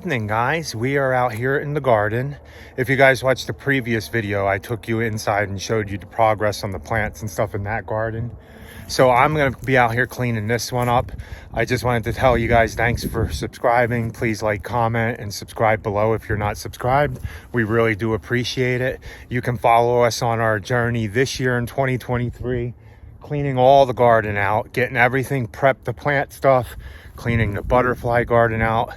evening, guys. We are out here in the garden. If you guys watched the previous video, I took you inside and showed you the progress on the plants and stuff in that garden. So I'm going to be out here cleaning this one up. I just wanted to tell you guys thanks for subscribing. Please like, comment, and subscribe below if you're not subscribed. We really do appreciate it. You can follow us on our journey this year in 2023, cleaning all the garden out, getting everything prepped, the plant stuff, cleaning the butterfly garden out,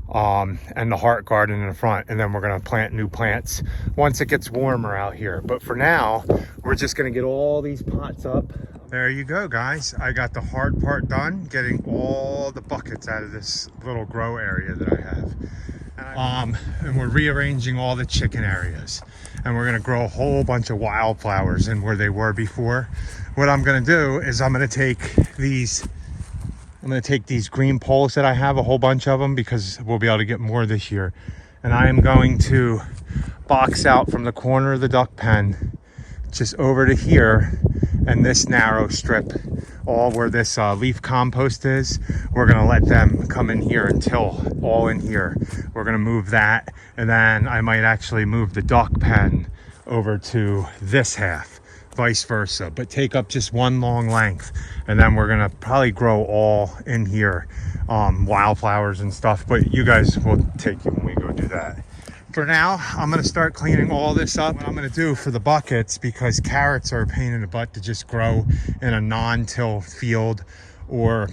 and the heart garden in the front. And then we're going to plant new plants once it gets warmer out here. But for now, we're just going to get all these pots up. There you go, guys. I got the hard part done, getting all the buckets out of this little grow area that I have. And we're rearranging all the chicken areas. And we're going to grow a whole bunch of wildflowers in where they were before. What I'm going to do is I'm going to take these green poles that I have, a whole bunch of them, because we'll be able to get more this year. And I am going to box out from the corner of the duck pen just over to here, and this narrow strip, all where this leaf compost is, we're going to let them come in here until all in here. We're going to move that, and then I might actually move the duck pen over to this half, vice versa, but take up just one long length. And then we're gonna probably grow all in here, wildflowers and stuff, but you guys will take you when we go do that. For now, I'm gonna start cleaning all this up. What I'm gonna do for the buckets, because carrots are a pain in the butt to just grow in a non-till field, or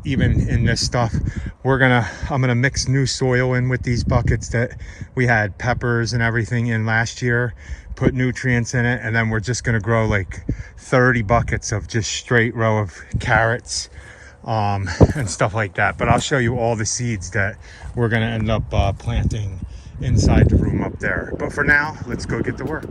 even in this stuff, I'm gonna mix new soil in with these buckets that we had peppers and everything in last year, put nutrients in it, and then we're just gonna grow like 30 buckets of just straight row of carrots and stuff like that. But I'll show you all the seeds that we're gonna end up planting inside the room up there. But for now, let's go get to work.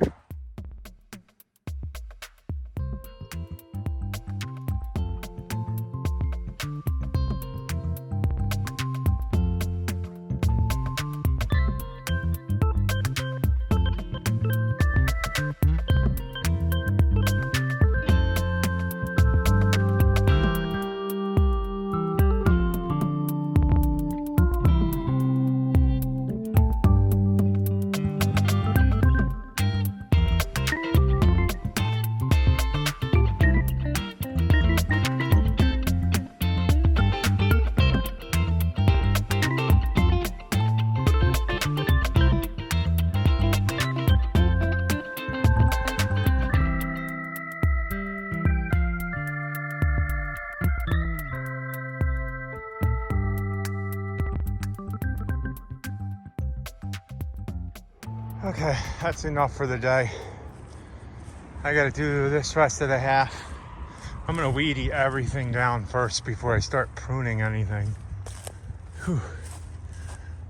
Okay, that's enough for the day. I gotta do this rest of the half. I'm gonna weed eat everything down first before I start pruning anything. Whew.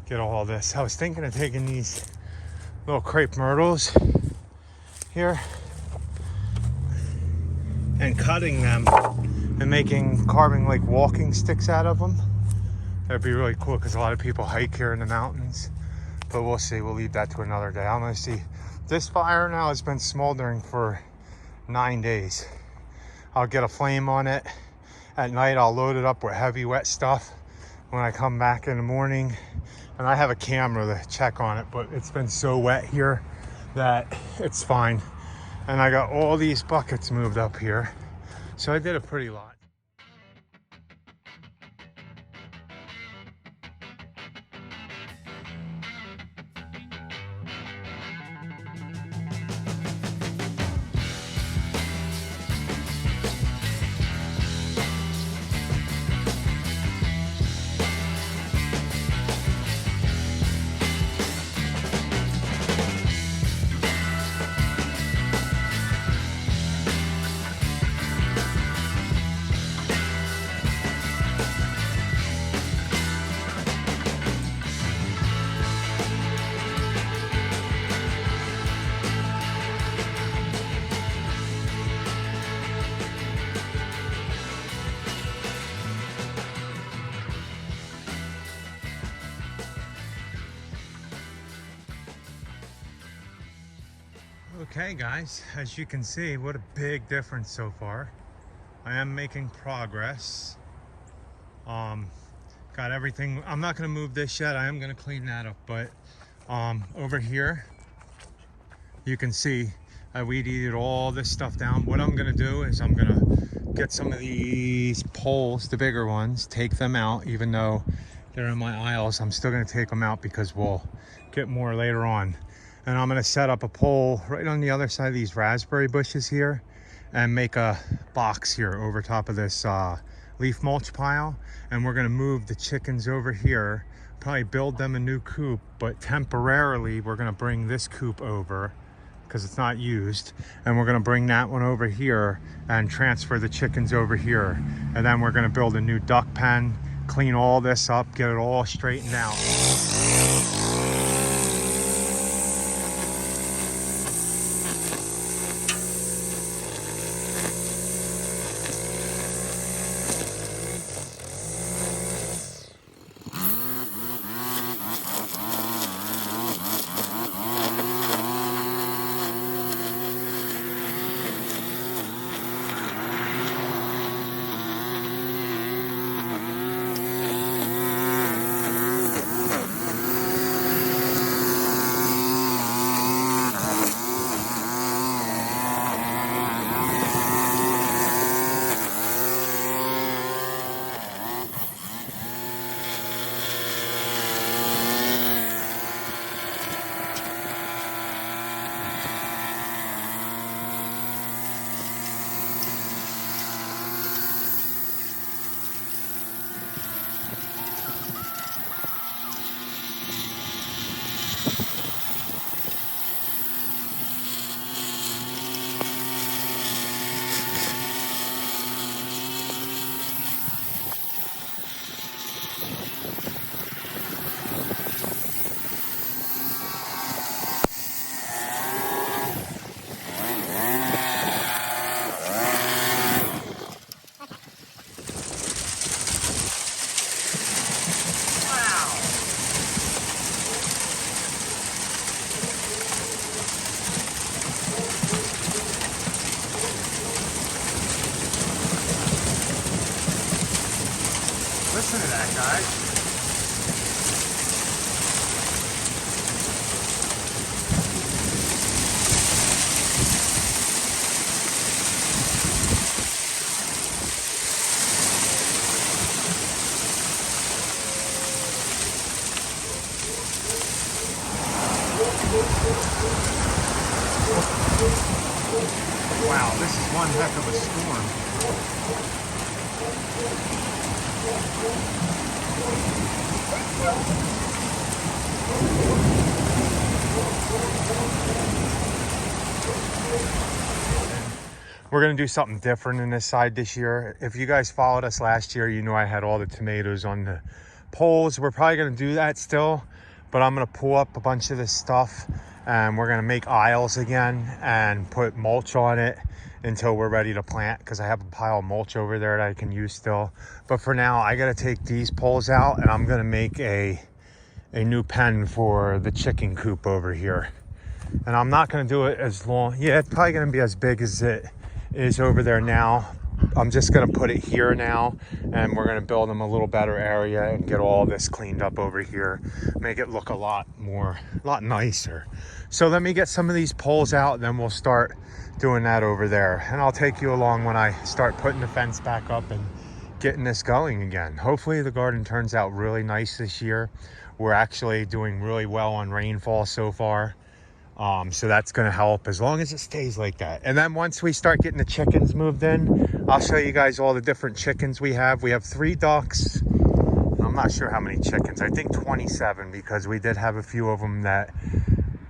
Get all this. I was thinking of taking these little crepe myrtles here and cutting them and carving like walking sticks out of them. That'd be really cool, because a lot of people hike here in the mountains. But we'll see. We'll leave that to another day. I'm gonna see. This fire now has been smoldering for 9 days. I'll get a flame on it at night. I'll load it up with heavy wet stuff when I come back in the morning, and I have a camera to check on it, but it's been so wet here that it's fine. And I got all these buckets moved up here, so I did a pretty lot. Okay guys, as you can see, what a big difference so far. I am making progress. Got everything. I'm not gonna move this yet. I am gonna clean that up, but over here, you can see I weed-eated all this stuff down. What I'm gonna do is I'm gonna get some of these poles, the bigger ones, take them out. Even though they're in my aisles, I'm still gonna take them out because we'll get more later on. And I'm gonna set up a pole right on the other side of these raspberry bushes here and make a box here over top of this leaf mulch pile. And we're gonna move the chickens over here, probably build them a new coop, but temporarily we're gonna bring this coop over because it's not used, and we're gonna bring that one over here and transfer the chickens over here. And then we're gonna build a new duck pen, clean all this up, get it all straightened out. Listen to that, guys. Wow, this is one heck of a storm. We're gonna do something different in this side this year. If you guys followed us last year, you know I had all the tomatoes on the poles. We're probably gonna do that still, but I'm gonna pull up a bunch of this stuff and we're gonna make aisles again and put mulch on it until we're ready to plant, because I have a pile of mulch over there that I can use still. But for now, I gotta take these poles out and I'm gonna make a new pen for the chicken coop over here. And I'm not gonna do it as long. Yeah, it's probably gonna be as big as it is over there now. I'm just gonna put it here now, and we're gonna build them a little better area and get all this cleaned up over here, make it look a lot nicer. So let me get some of these poles out, then we'll start doing that over there. And I'll take you along when I start putting the fence back up and getting this going again. Hopefully the garden turns out really nice this year. We're actually doing really well on rainfall so far. So that's gonna help as long as it stays like that. And then once we start getting the chickens moved in, I'll show you guys all the different chickens we have. We have 3 ducks. I'm not sure how many chickens. I think 27, because we did have a few of them that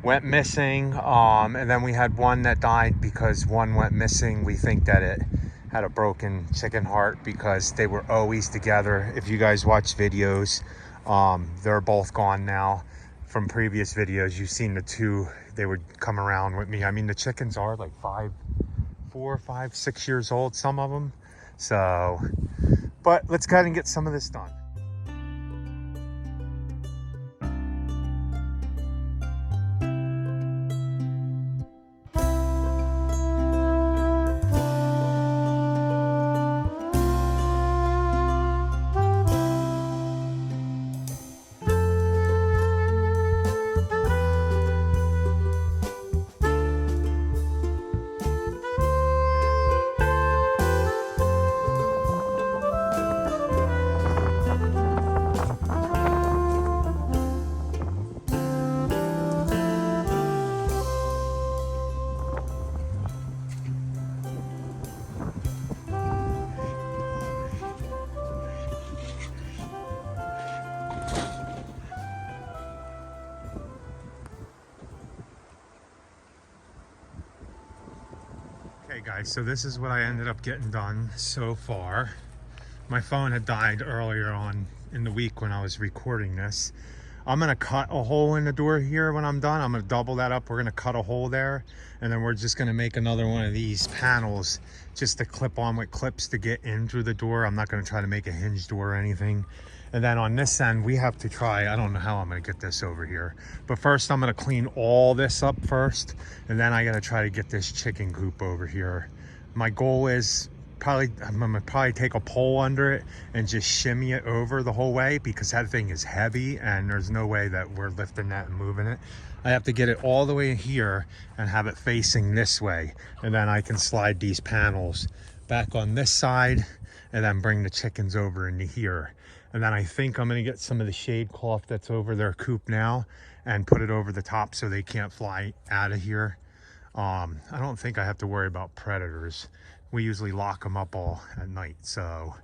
went missing. And then we had one that died because one went missing. We think that it had a broken chicken heart because they were always together. If you guys watch videos, they're both gone now. From previous videos, you've seen the 2, they would come around with me. I mean, the chickens are like 4, 5, 6 years old, some of them. So, but let's go ahead and get some of this done. Hey guys, so this is what I ended up getting done so far. My phone had died earlier on in the week when I was recording this. I'm gonna cut a hole in the door here when I'm done. I'm gonna double that up. We're gonna cut a hole there, and then we're just gonna make another one of these panels just to clip on with clips to get in through the door. I'm not gonna try to make a hinge door or anything. And then on this end, we have to try, I don't know how I'm gonna get this over here, but first I'm gonna clean all this up first, and then I gotta try to get this chicken coop over here. My goal is I'm gonna probably take a pole under it and just shimmy it over the whole way, because that thing is heavy and there's no way that we're lifting that and moving it. I have to get it all the way here and have it facing this way, and then I can slide these panels back on this side and then bring the chickens over into here. And then I think I'm gonna get some of the shade cloth that's over their coop now and put it over the top so they can't fly out of here. I don't think I have to worry about predators. We usually lock them up all at night, so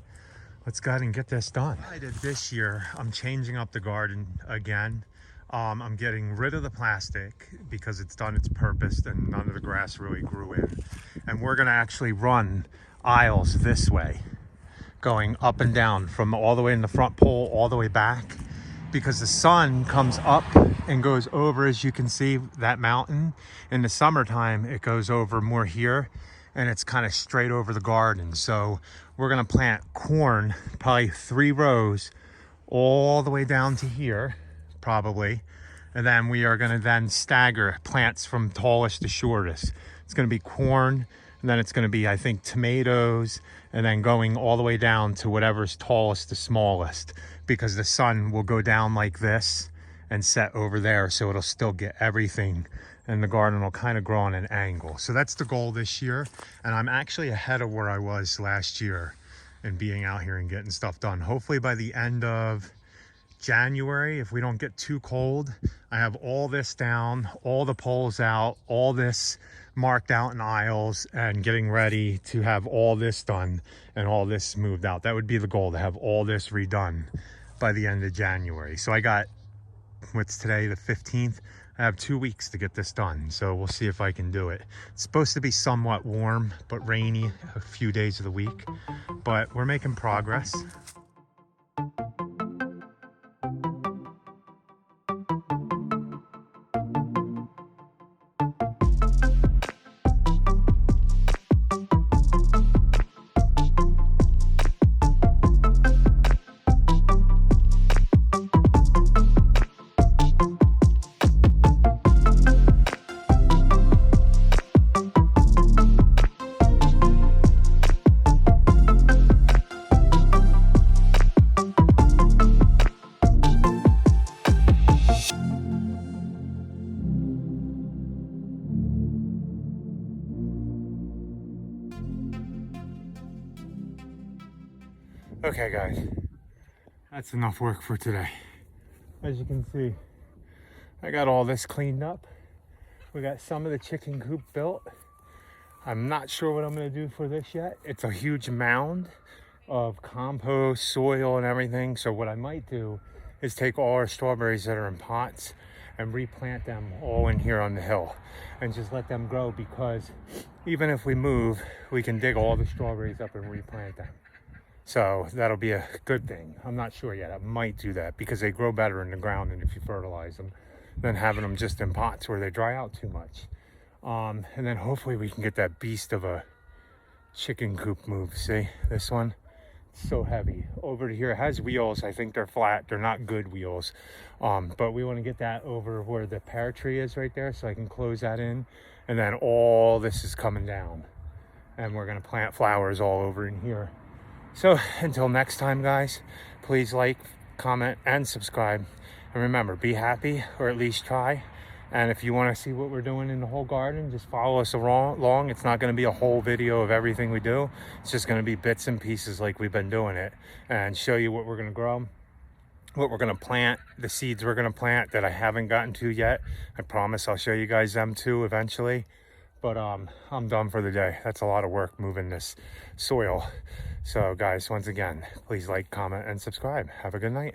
let's go ahead and get this done. I did this year, I'm changing up the garden again. I'm getting rid of the plastic because it's done its purpose and none of the grass really grew in. And we're gonna actually run aisles this way, going up and down from all the way in the front pole all the way back, because the sun comes up and goes over, as you can see, that mountain. In the summertime, it goes over more here, and it's kind of straight over the garden. So we're gonna plant corn, probably 3 rows all the way down to here, probably. And then we are gonna then stagger plants from tallest to shortest. It's gonna be corn, and then it's gonna be, I think, tomatoes, and then going all the way down to whatever's tallest to smallest, because the sun will go down like this and set over there, so it'll still get everything, and the garden will kind of grow on an angle. So that's the goal this year, and I'm actually ahead of where I was last year in being out here and getting stuff done. Hopefully by the end of January, if we don't get too cold, I have all this down, all the poles out, all this marked out in aisles, and getting ready to have all this done and all this moved out. That would be the goal, to have all this redone by the end of January. So I got, what's today, the 15th? I have 2 weeks to get this done, so we'll see if I can do it. It's supposed to be somewhat warm but rainy a few days of the week, but we're making progress. Okay guys, that's enough work for today. As you can see, I got all this cleaned up. We got some of the chicken coop built. I'm not sure what I'm gonna do for this yet. It's a huge mound of compost, soil, and everything. So what I might do is take all our strawberries that are in pots and replant them all in here on the hill and just let them grow, because even if we move, we can dig all the strawberries up and replant them. So that'll be a good thing. I'm not sure yet. I might do that because they grow better in the ground, and if you fertilize them, than having them just in pots where they dry out too much. And then hopefully we can get that beast of a chicken coop moved. See this one? It's so heavy. Over to here, it has wheels. I think they're flat. They're not good wheels. But we want to get that over where the pear tree is right there, so I can close that in. And then all this is coming down, and we're going to plant flowers all over in here. So until next time, guys, please like, comment, and subscribe. And remember, be happy, or at least try. And if you want to see what we're doing in the whole garden, just follow us along. It's not going to be a whole video of everything we do. It's just going to be bits and pieces like we've been doing it, and show you what we're going to grow, what we're going to plant, the seeds we're going to plant that I haven't gotten to yet. I promise I'll show you guys them too eventually. But I'm done for the day. That's a lot of work moving this soil. So guys, once again, please like, comment, and subscribe. Have a good night.